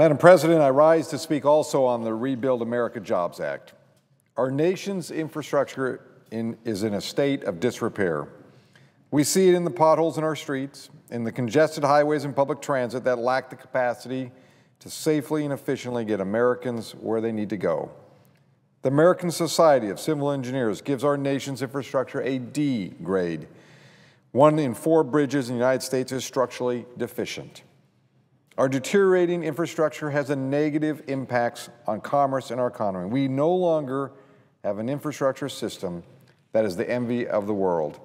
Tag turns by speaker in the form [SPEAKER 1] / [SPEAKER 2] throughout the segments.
[SPEAKER 1] Madam President, I rise to speak also on the Rebuild America Jobs Act. Our nation's infrastructure is in a state of disrepair. We see it in the potholes in our streets, in the congested highways and public transit that lack the capacity to safely and efficiently get Americans where they need to go. The American Society of Civil Engineers gives our nation's infrastructure a D grade. 1 in 4 bridges in the United States is structurally deficient. Our deteriorating infrastructure has a negative impacts on commerce and our economy. We no longer have an infrastructure system that is the envy of the world.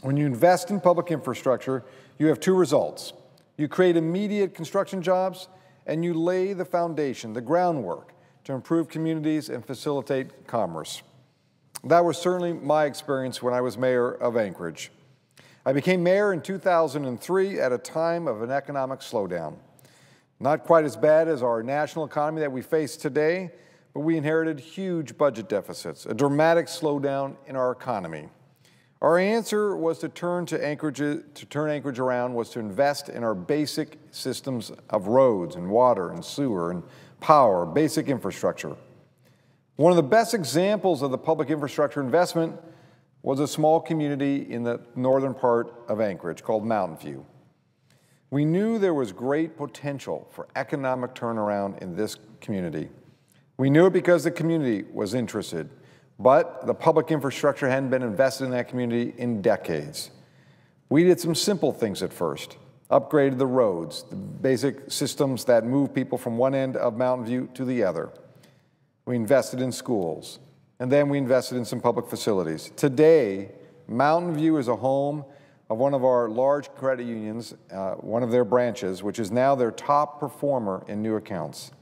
[SPEAKER 1] When you invest in public infrastructure, you have 2 results. You create immediate construction jobs, and you lay the foundation, the groundwork, to improve communities and facilitate commerce. That was certainly my experience when I was mayor of Anchorage. I became mayor in 2003 at a time of an economic slowdown. Not quite as bad as our national economy that we face today, but we inherited huge budget deficits, a dramatic slowdown in our economy. Our answer was to turn Anchorage around was to invest in our basic systems of roads and water and sewer and power, basic infrastructure. One of the best examples of the public infrastructure investment was a small community in the northern part of Anchorage called Mountain View. We knew there was great potential for economic turnaround in this community. We knew it because the community was interested, but the public infrastructure hadn't been invested in that community in decades. We did some simple things at first. Upgraded the roads, the basic systems that move people from one end of Mountain View to the other. We invested in schools, and then we invested in some public facilities. Today, Mountain View is a home of one of our large credit unions, one of their branches, which is now their top performer in new accounts.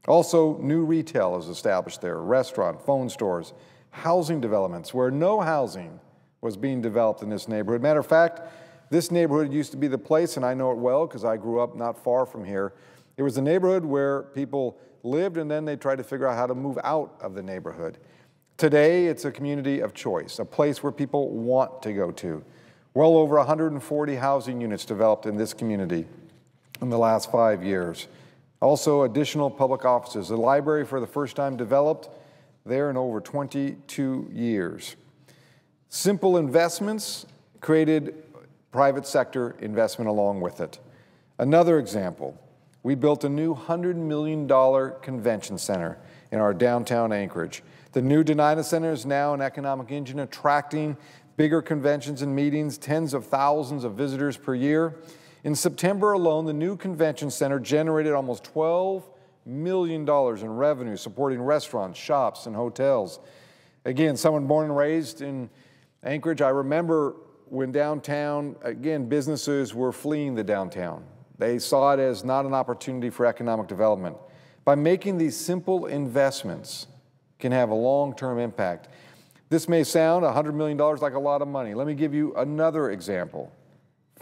[SPEAKER 1] Also, new retail is established there, restaurant, phone stores, housing developments where no housing was being developed in this neighborhood. Matter of fact, this neighborhood used to be the place, and I know it well because I grew up not far from here. It was the neighborhood where people lived and then they tried to figure out how to move out of the neighborhood. Today, it's a community of choice, a place where people want to go to. Well over 140 housing units developed in this community in the last 5 years. Also, additional public offices. The library, for the first time, developed there in over 22 years. Simple investments created private sector investment along with it. Another example, we built a new $100 million convention center in our downtown Anchorage. The new Denida Center is now an economic engine attracting bigger conventions and meetings, tens of thousands of visitors per year. In September alone, the new convention center generated almost $12 million in revenue, supporting restaurants, shops, and hotels. Again, someone born and raised in Anchorage, I remember when downtown, again, businesses were fleeing the downtown. They saw it as not an opportunity for economic development. By making these simple investments can have a long-term impact. This may sound $100 million like a lot of money. Let me give you another example.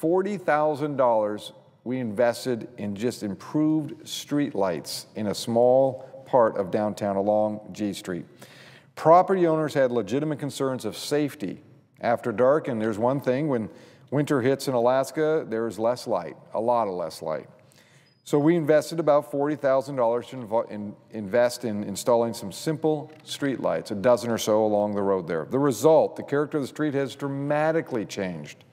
[SPEAKER 1] $40,000 we invested in just improved street lights in a small part of downtown along G Street. Property owners had legitimate concerns of safety after dark, and there's one thing, when winter hits in Alaska, there's less light, a lot of less light. So we invested about $40,000 to invest in installing some simple street lights, a dozen or so along the road there. The result, the character of the street has dramatically changed.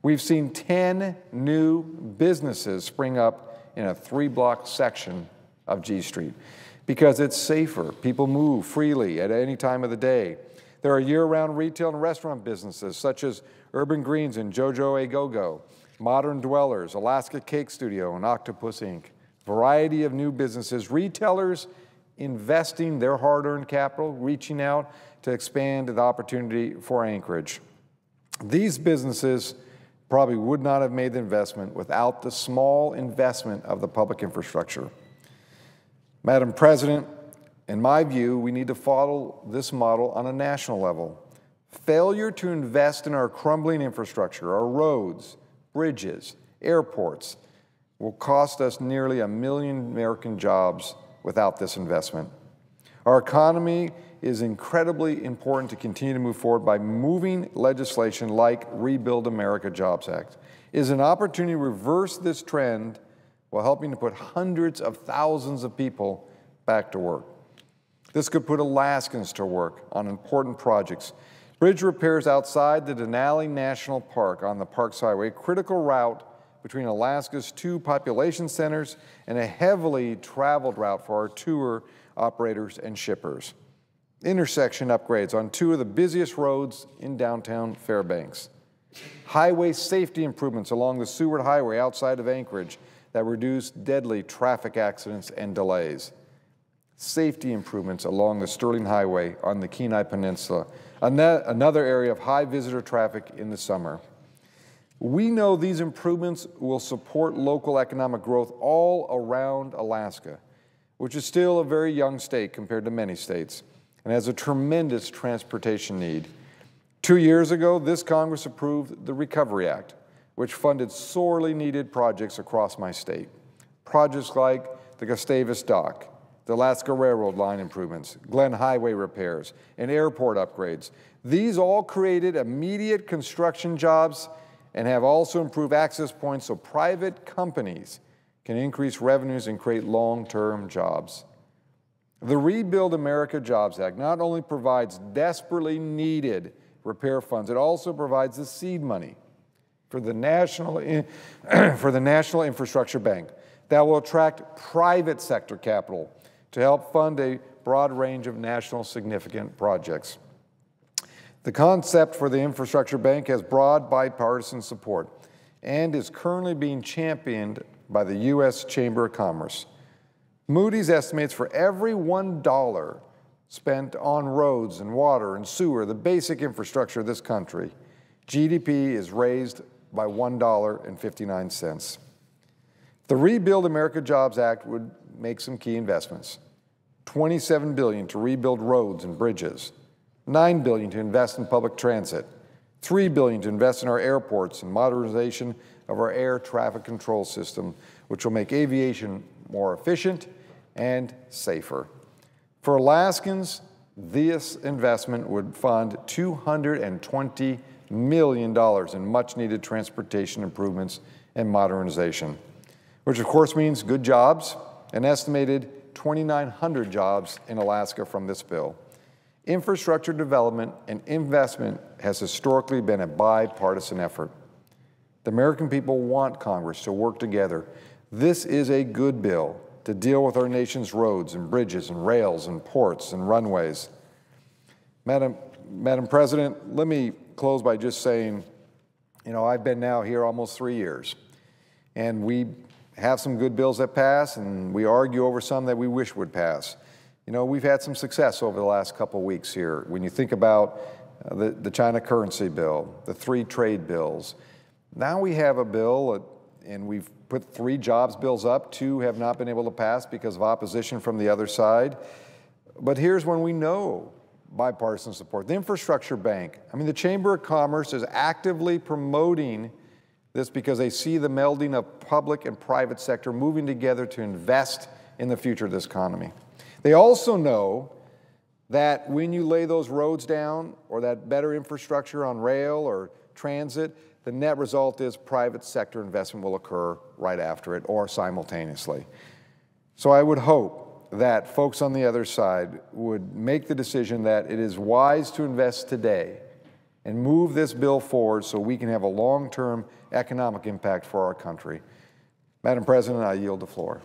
[SPEAKER 1] We've seen 10 new businesses spring up in a 3-block section of G Street because it's safer. People move freely at any time of the day. There are year-round retail and restaurant businesses such as Urban Greens and Jojo A Go-Go, Modern Dwellers, Alaska Cake Studio, and Octopus Inc. Variety of new businesses, retailers investing their hard-earned capital, reaching out to expand the opportunity for Anchorage. These businesses probably would not have made the investment without the small investment of the public infrastructure. Madam President, in my view, we need to follow this model on a national level. Failure to invest in our crumbling infrastructure, our roads, bridges, airports, will cost us nearly 1 million American jobs without this investment. Our economy is incredibly important to continue to move forward by moving legislation like Rebuild America Jobs Act. It is an opportunity to reverse this trend while helping to put hundreds of thousands of people back to work. This could put Alaskans to work on important projects. Bridge repairs outside the Denali National Park on the Parks Highway, a critical route between Alaska's two population centers and a heavily traveled route for our tour operators and shippers. Intersection upgrades on two of the busiest roads in downtown Fairbanks. Highway safety improvements along the Seward Highway outside of Anchorage that reduce deadly traffic accidents and delays. Safety improvements along the Sterling Highway on the Kenai Peninsula, another area of high visitor traffic in the summer. We know these improvements will support local economic growth all around Alaska, which is still a very young state compared to many states, and has a tremendous transportation need. 2 years ago, this Congress approved the Recovery Act, which funded sorely needed projects across my state. Projects like the Gustavus Dock, the Alaska Railroad line improvements, Glen Highway repairs, and airport upgrades. These all created immediate construction jobs and have also improved access points so private companies can increase revenues and create long-term jobs. The Rebuild America Jobs Act not only provides desperately needed repair funds, it also provides the seed money for the National Infrastructure Bank that will attract private sector capital to help fund a broad range of national significant projects. The concept for the Infrastructure Bank has broad bipartisan support and is currently being championed by the U.S. Chamber of Commerce. Moody's estimates for every $1 spent on roads and water and sewer, the basic infrastructure of this country, GDP is raised by $1.59. The Rebuild America Jobs Act would make some key investments. $27 billion to rebuild roads and bridges, $9 billion to invest in public transit, $3 billion to invest in our airports and modernization of our air traffic control system, which will make aviation more efficient and safer. For Alaskans, this investment would fund $220 million in much-needed transportation improvements and modernization, which of course means good jobs, an estimated 2,900 jobs in Alaska from this bill. Infrastructure development and investment has historically been a bipartisan effort. The American people want Congress to work together. This is a good bill to deal with our nation's roads and bridges and rails and ports and runways. Madam President, let me close by just saying, I've been now here almost 3 years, and we have some good bills that pass, and we argue over some that we wish would pass. We've had some success over the last couple of weeks here. When you think about the China currency bill, the 3 trade bills, now we have a bill, and we've put 3 jobs bills up. 2 have not been able to pass because of opposition from the other side. But here's one we know bipartisan support. The Infrastructure Bank. The Chamber of Commerce is actively promoting this because they see the melding of public and private sector moving together to invest in the future of this economy. They also know that when you lay those roads down or that better infrastructure on rail or transit, the net result is private sector investment will occur right after it or simultaneously. So I would hope that folks on the other side would make the decision that it is wise to invest today and move this bill forward so we can have a long-term economic impact for our country. Madam President, I yield the floor.